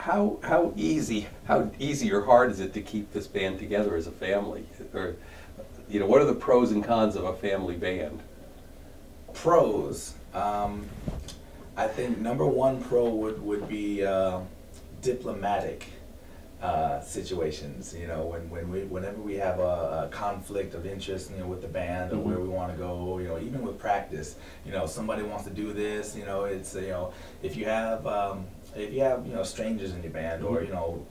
how easy or hard is it to keep this band together as a family? Or, you know, what are the pros and cons of a family band? Pros. I think number one pro would be diplomatic situations. You know, whenever we have a conflict of interest, you know, with the band or where we want to go, you know, even with practice, you know, somebody wants to do this, you know, it's, you know, if you have you know, strangers in your band or, you know,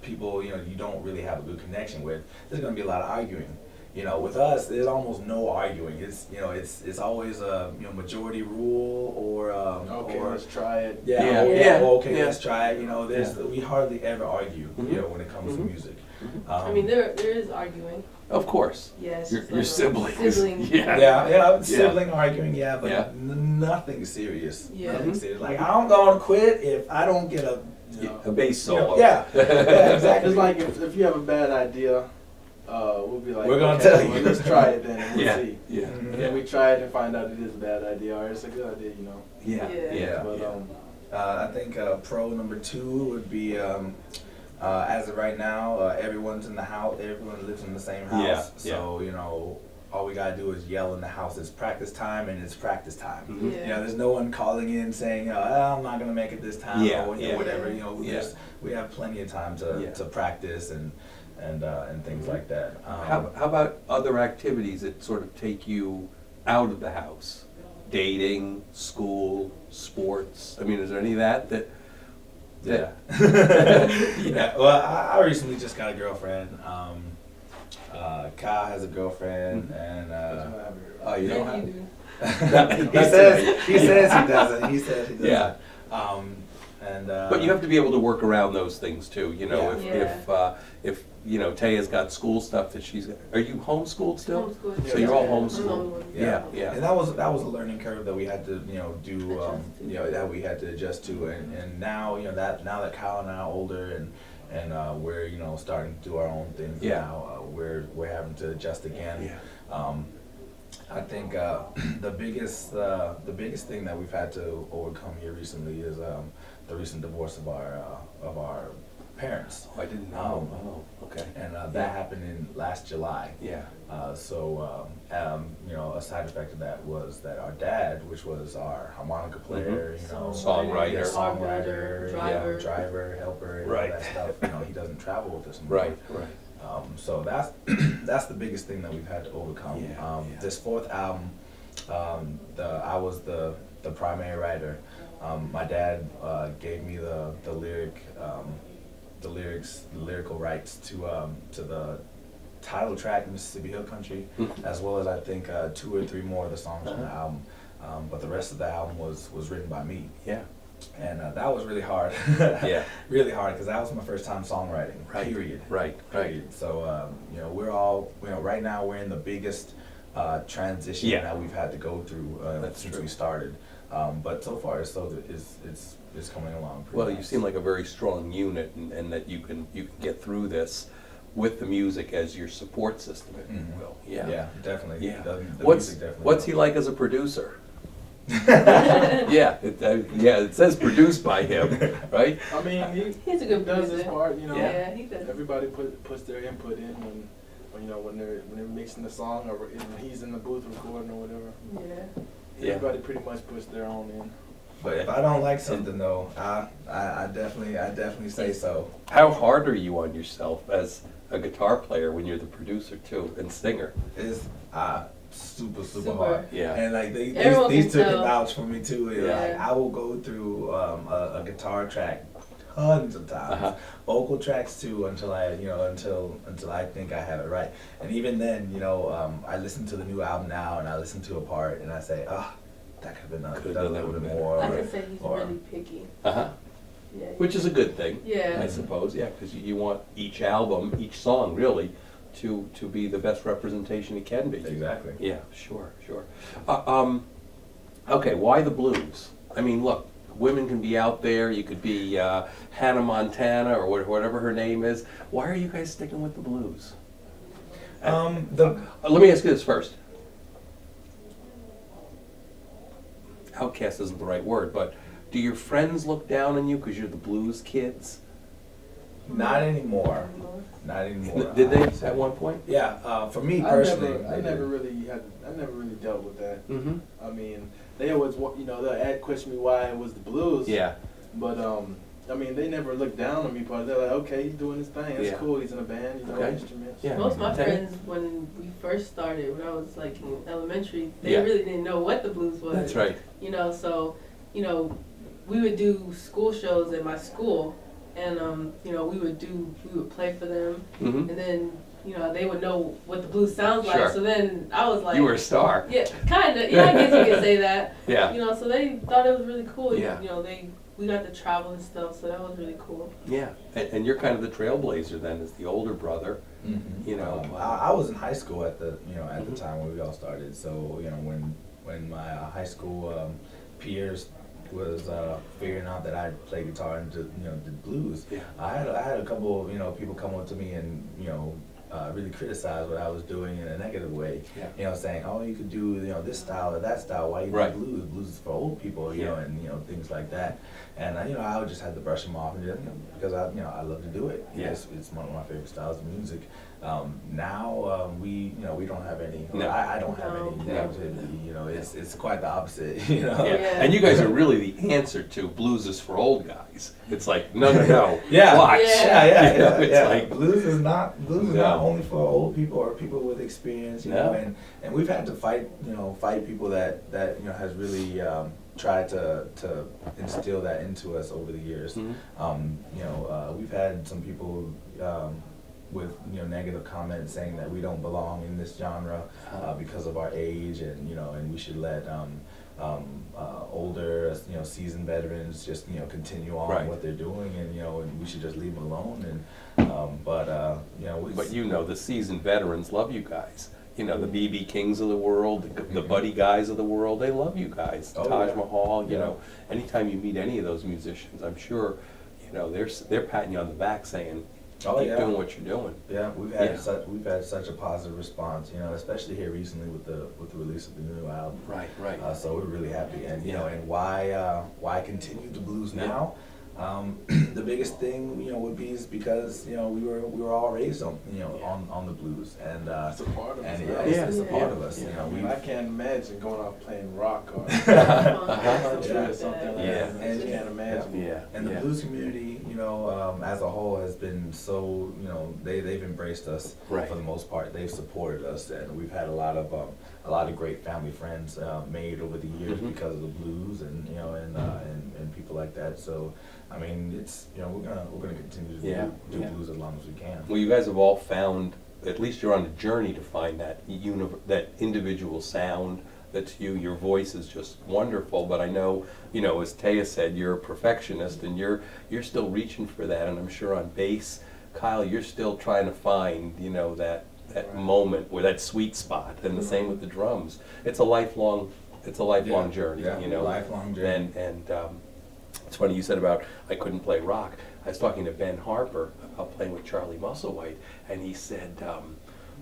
people, you know, you don't really have a good connection with, there's going to be a lot of arguing. You know, with us, there's almost no arguing. It's, you know, it's always a, you know, majority rule or okay, let's try it. Okay, let's try it. You know, we hardly ever argue. You know, when it comes to music. I mean, there is arguing. Of course. Yes. Your siblings. Sibling. Sibling arguing, but nothing serious. Yeah. Nothing serious. Like, I'm gonna quit if I don't get a bass solo. Exactly. It's like if you have a bad idea, we'll be like, we're gonna okay, tell you. well, let's try it then, and we'll see. Yeah. And then we try it and find out it is a bad idea or it's a good idea, you know. Yeah. But I think pro number two would be as of right now, everyone's in the house. Everyone lives in the same house. So you know, all we gotta do is yell in the house. It's practice time, and it's practice time. You know, there's no one calling in saying, I'm not gonna make it this time, or you know, whatever. You know, we have plenty of time to practice and things like that. How about other activities that sort of take you out of the house? Dating, school, sports. I mean, is there any of that? Yeah. Well, I recently just got a girlfriend. Kyle has a girlfriend, and you don't have. He says he doesn't. He says he doesn't. Yeah. But you have to be able to work around those things too. You know, if you know, Taya's got school stuff that she's. Are you homeschooled still? Homeschooled. So you're all homeschooled. Yeah. And that was a learning curve that we had to, you know, do. You know, that we had to adjust to, and now, you know, now that Kyle and I are older and we're, you know, starting to do our own things now, we're having to adjust again. I think the biggest thing that we've had to overcome here recently is the recent divorce of our parents. I didn't know. Okay. And that happened in last July. Yeah. So you know, a side effect of that was that our dad, which was our harmonica player, you know, songwriter, driver, helper, and all that stuff. You know, he doesn't travel with us anymore. Right. So that's the biggest thing that we've had to overcome. This fourth album, I was the primary writer. My dad gave me the lyrical rights to the title track, Mississippi Hill Country, as well as I think 2 or 3 more of the songs on the album. But the rest of the album was written by me. Yeah. And that was really hard. Really hard, because that was my first time songwriting. Period. Right. So you know, we're all, you know, right now we're in the biggest transition that we've had to go through since we started. But so far, it's coming along pretty nice. You seem like a very strong unit, and that you can get through this with the music as your support system, if you will. Yeah, definitely. Yeah. The What's he like as a producer? It says produced by him, right? I mean, he's a good does producer. his part, you know. Yeah, he does. Everybody puts their input in when you know, when they're mixing the song, or when he's in the booth recording or whatever. Everybody pretty much puts their own in. But if I don't like something though, I definitely say so. How hard are you on yourself as a guitar player when you're the producer too and singer? It's super hard. Yeah. And like these two can vouch for me too. Yeah. Like, I will go through a guitar track tons of times, vocal tracks too, until I think I have it right. And even then, you know, I listen to the new album now and I listen to a part and I say, that could have been done a little bit more. I can say he's really picky. Yeah, which is a good thing. Yeah. I suppose. Yeah, because you want each album, each song, really, to be the best representation it can be. Exactly. Yeah. Sure. Okay. Why the blues? I mean, look. Women can be out there. You could be Hannah Montana or whatever her name is. Why are you guys sticking with the blues? Let me ask you this first. Outcast isn't the right word, but Do your friends look down on you because you're the blues kids? Not anymore. Not anymore. Did they at one point? Yeah, for me personally, I never really dealt with that. Mm-hmm. I mean, they always, they'll question me why it was the blues. Yeah. But I mean, they never looked down on me. But they're like, okay, he's doing his thing. That's cool. He's in a band. You know, Okay. instruments. Yeah. Most of my Okay. friends, when we first started, when I was like in elementary, they Yeah. really didn't know what the blues was. That's right. So, we would do school shows at my school, and we would play for them, Mm-hmm. and then they would know what the blues sounds like. Sure. So then I was like, You were a star. yeah, kind of. Yeah, I guess you could say that. Yeah. So they thought it was really cool. Yeah. We got to travel and stuff, so that was really cool. Yeah. And you're kind of the trailblazer then, as the older brother. I was in high school at the Mhm. time when we all started. So when my high school peers was figuring out that I played guitar and did blues, Yeah. I had a couple people come up to me and really criticize what I was doing in a negative way. Yeah. Saying, oh, you could do this style or that style. Why you do Right. blues? Blues is for old people, Yeah. and things like that. And I would just have to brush them off and because I love to do it. Yeah. It's one of my favorite styles of music. Now we don't have any. No. I don't have No. any No. negativity. It's quite the opposite. Yeah. Yeah. And you guys are really the answer to blues is for old guys. It's like, no. Yeah. Watch. Yeah. You know, it's yeah. like- Blues is not No. only for old people or people with experience. No. And we've had to fight people that has really tried to instill that into us over the years. Mhm. We've had some people with negative comments saying that we don't belong in this genre because of our age, and and we should let older seasoned veterans just continue on Right. what they're doing, and we should just leave them alone. And but the seasoned veterans love you guys. The B.B. Kings of the world, the Buddy guys of the world, they love you guys. Oh, Taj yeah. Mahal, Yeah. Anytime you meet any of those musicians, I'm sure, they're patting you on the back saying, Oh, keep yeah. doing what you're doing. Yeah, we've had Yeah. such a positive response, especially here recently with the release of the new album. Right. So we're really happy, and Yeah. and why continue the blues Yeah. now? The biggest thing would be is because we were all raised on on the blues, and It's a part of us. and now. it's a Yeah. part of us. Yeah. I mean, I can't imagine going off playing rock or Uh-huh. country or something like Yeah. that. I just can't imagine. Yeah. And the yeah. blues community, as a whole, has been so, they've embraced us Right. for the most part. They've supported us, and we've had a lot of great family friends made over the years Mhm. because of the blues, and and people like that. So, I mean, it's we're gonna continue to Yeah, do yeah. blues as long as we can. Well, you guys have all found, at least you're on a journey to find that that individual sound that's you. Your voice is just wonderful, but I know, as Taya said, you're a perfectionist, and you're still reaching for that, and I'm sure on bass, Kyle, you're still trying to find, that Right. moment where that sweet spot, and the same with the drums. It's a lifelong journey, Yeah, lifelong journey. And it's funny you said about I couldn't play rock. I was talking to Ben Harper about playing with Charlie Musselwhite, and he said,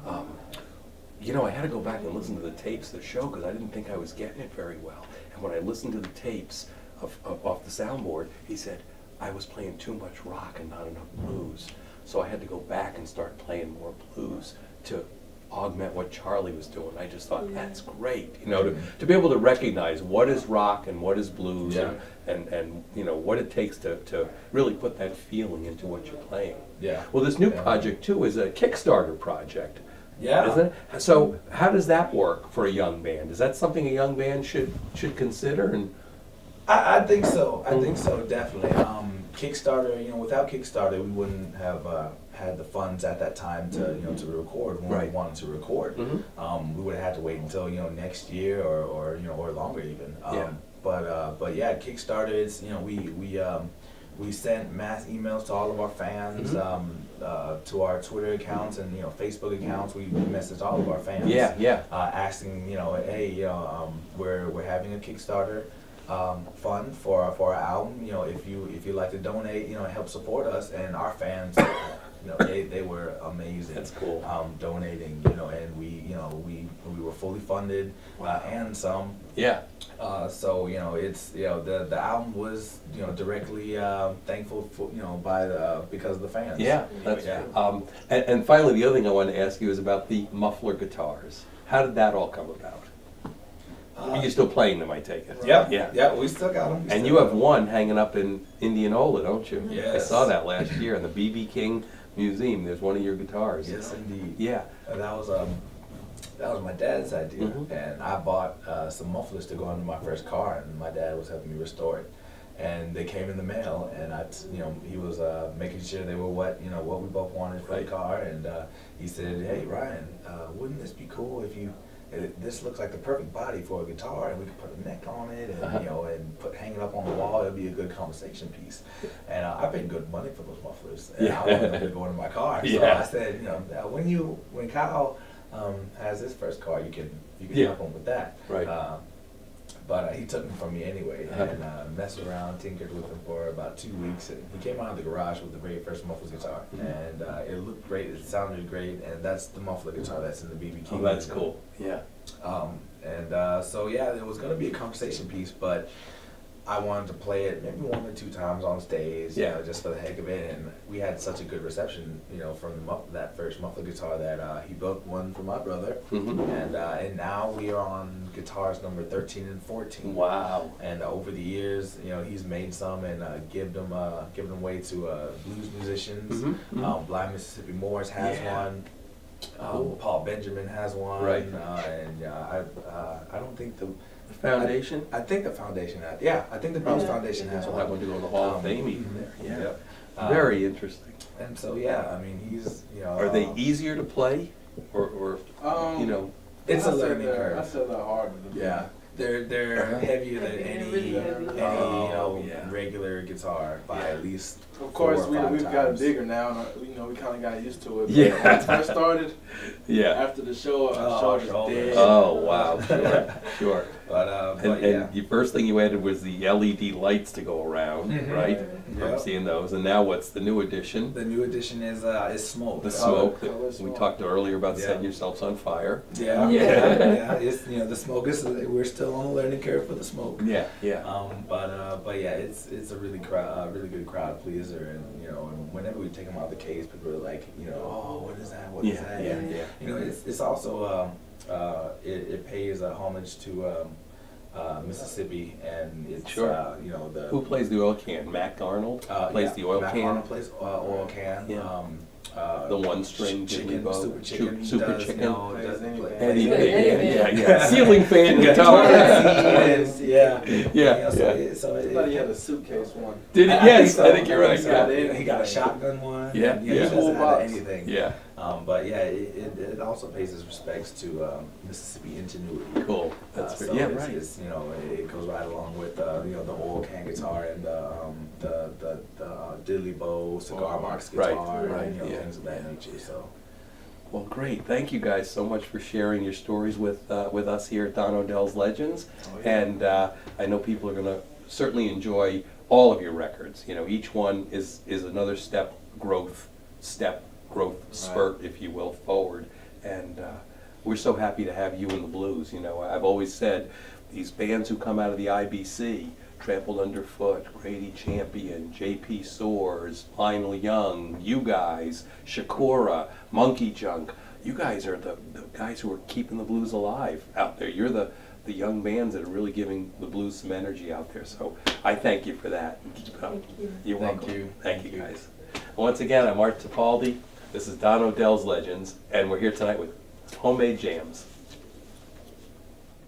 I had to go back and listen to the tapes of the show because I didn't think I was getting it very well. And when I listened to the tapes off the soundboard, he said, I was playing too much rock and not enough blues. So I had to go back and start playing more blues to augment what Charlie was doing. I just thought, that's great, to be able to recognize what is rock and what is blues, Yeah. and what it takes to really put that feeling into what you're playing. Yeah. Well, this new Yeah. project too is a Kickstarter project, Yeah. isn't it? So how does that work for a young band? Is that something a young band should consider? And I think so. I think so, definitely. Kickstarter, without Kickstarter, we wouldn't have had the funds at that time to to record when Right. we wanted to record. Mhm. We would have had to wait until next year or longer even. Yeah. But yeah, Kickstarter is we sent mass emails to all of our fans, to our Twitter accounts and Facebook accounts. We messaged all of our fans. Yeah. Asking hey we're having a Kickstarter fund for our album. If you'd like to donate, help support us. And our fans they were amazing. That's cool. Donating, and we were fully funded, and some. Yeah. So it's the album was directly thankful for because of the fans. Yeah, that's and finally, the other thing I wanted to ask you is about the muffler guitars. How did that all come about? You're still playing them, I take it. Yeah, we still got them. And you have one hanging up in Indianola, don't you? Yes. I saw that last year in the B.B. King Museum. There's one of your guitars. Yes, indeed. Yeah. And that was my dad's idea, and I bought some mufflers to go under my first car, and my dad was helping me restore it. And they came in the mail, and he was making sure they were what we both wanted for the car, and he said, "Hey Ryan, wouldn't this be cool if you? This looks like the perfect body for a guitar, and we could put a neck on it, and and hang it up on the wall. It'd be a good conversation piece." And I paid good money for those mufflers, and I wanted them to go into my car. So I said, when Kyle has his first car, you can help him with that. Right. But he took them from me anyway, and messed around, tinkered with them for about 2 weeks, and he came out of the garage with the very first muffler guitar, and it looked great, it sounded great, and that's the muffler guitar that's in the B.B. King. Oh, that's cool. Yeah. So it was going to be a conversation piece, but I wanted to play it maybe 1 or 2 times on stage, just for the heck of it, and we had such a good reception, from that first muffler guitar that he built one for my brother, and now we are on guitars number 13 and 14. Wow! And over the years, he's made some and given them away to blues musicians. Blind Mississippi Morris has one. Paul Benjamin has one. Right. And I don't think the Foundation? I think the foundation has. Yeah, I think the Bronx Foundation has We'll one. have one to go to the Hall of Fame even there. Yeah. Yep. Very interesting. And so I mean he's Are they easier to play, or It's a I said learning they're- I curve. said they're harder. Yeah, they're heavier than Really heavy. regular guitar by at least. Of course, 4 or 5 we've got it times. bigger now, and we kind of got used to it. But Yeah. when I first started, yeah. after the show, our shoulders shoulders. dead. Oh wow! Sure. But And the first thing you added was the LED lights to go around, right? I'm Yep. seeing those. And now what's the new addition? The new addition is smoke. The smoke. color We smoke. talked earlier about Yeah. setting yourselves on fire. Yeah. It's the smoke is we're still on the learning curve for the smoke. Yeah, yeah. But yeah, it's a really good crowd pleaser, and and whenever we take them out of the case, people are like, oh, what is that? What is that? Yeah, And, yeah. it's also it pays a homage to Mississippi, and it's Sure. the Who plays the oil can? Mac Arnold plays the oil Matt can. Arnold plays oil can. Yeah. The one string chicken, Jimmy super Bo, chicken, he super does, chicken. does Anything. Anything. Yeah. Ceiling fan guitar. Yeah. So Somebody had a suitcase one. Did it? Yes, I think you're right. so. Yeah. Yeah. He got a shotgun one. Yeah, and, yeah. He doesn't have Toolbox. anything. Yeah. But yeah, it also pays his respects to Mississippi ingenuity. Cool. That's So great. Yeah, it's, right. It's, it goes right along with the oil can guitar and the diddly bow cigar box Right, guitar right, and yeah. things of that nature. So Well, great. Thank you guys so much for sharing your stories with us here at Don Odells Legends. And I know people are going to certainly enjoy all of your records. Each one is another growth spurt, if you will, forward. And we're so happy to have you in the blues. I've always said these bands who come out of the IBC, Trampled Underfoot, Grady Champion, J.P. Soars, Lionel Young, you guys, Shakura, Monkey Junk, you guys are the guys who are keeping the blues alive out there. You're the young bands that are really giving the blues some energy out there. So I thank you for that. Keep it up. Thank you. You're Thank welcome. you. Thank you guys. And once again, I'm Art Tipaldi. This is Don Odells Legends, and we're here tonight with Homemade Jams.